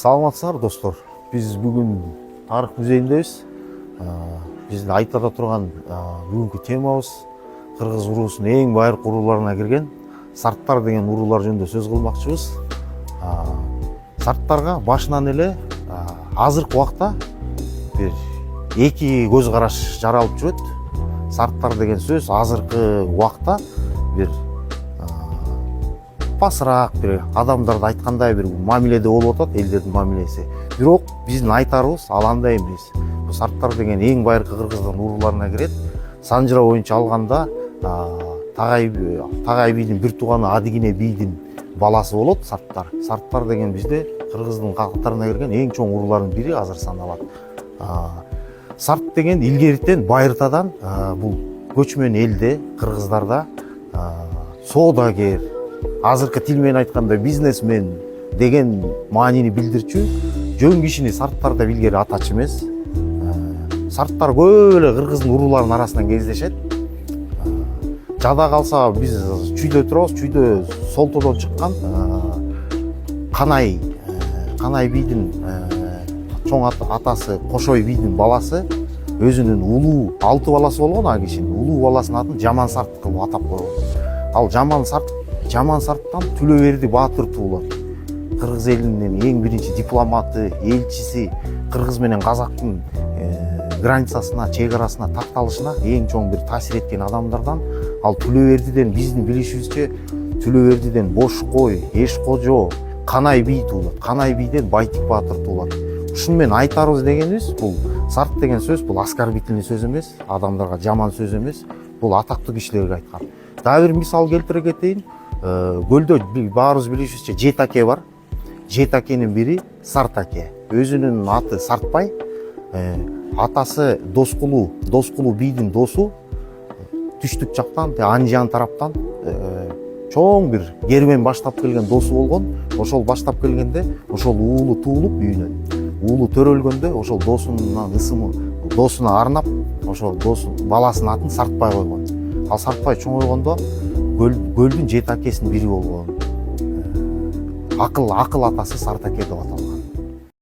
Саламатсыздар достор. Biz бүгін тарих музейіндебіз. Біздің айтада тұрған бүгінгі темабыз Қырғыз урусунун ең байыркы уруларына кірген сарттар деген урулар жөнүндө сөз кылмакчыбыз. Сарттарга башынан эле азыркы убакта бир эки көз караш жаралып жүрөт. Сарттар деген сөз азыркы убакта бир басыраак бир адамдарды айткандай бир мамиледе болуп атат, элдердин мамилеси. Бирок биздин айтарыбыз ал андай эмес. Бул сарттар деген эң байыркы Кыргыздын уруларына кирет. Санжыра боюнча алганда Тагай бийдин бир тууганы Адигине бийдин баласы болот сарттар. Сарттар деген бизде Кыргыздын катарына кирген эң чоң урулардын бири азыр саналат. Сарт деген илгеритен Байыртадан бул көчмөн элде кыргыздарда соодагер, азыркы тил менен айтканда бизнесмен деген маанини билдирчү жөн кишини сарттар деп илгери атачу эмес. Сарттар көп эле Кыргыздын уруларынын арасынан кездешет. Жада калса биз чүйдө турабыз. Чүйдө Солтодон чыккан Канай бийдин чоң атасы Кошой бийдин баласы өзүнүн улуу 6 баласы болгон, а кишинин улуу баласынын атын Жаман Сарт кылып атап койгон. Ал Жаман Сарттан Түлөберди Баатыр туулат. Кыргыз элинин эң биринчи дипломаты, элчиси, Кыргыз менен Казактын границасына, чек арасына такталышына эң чоң бир таасир эткен адамдардан. Ал Түлөбердиден биздин билишибизче Түлөбердиден Бошкой, Эшкожо, Канай бий туулат. Канай бийден Байтик Баатыр туулат. Ушуну менен айтарыбыз дегенибиз, бул сарт деген сөз бул оскорбительный сөз эмес, адамдарга жаман сөз эмес, бул атактуу кишилерге айткан. Дагы бир мисал келтире кетейин. Көлдө баарыбыз билишибизче жети аке бар. Жети акенин бири Сарт аке. Өзүнүн аты Сартбай. Атасы Доскулу бийдин досу түштүк жактан, Анжан тараптан чоң бир кермен баштап келген досу болгон. Ошол баштап келгенде ошол уулу туулуп үйүнөн. Уулу төрөлгөндө ошол досунун ысымы досуна арнап, ошол баласынын атын Сартбай койгон. Ал Сартбай чоңойгондо көлдүн жети акесинин бири болгон. Акыл атасы Сарт аке деп аталган.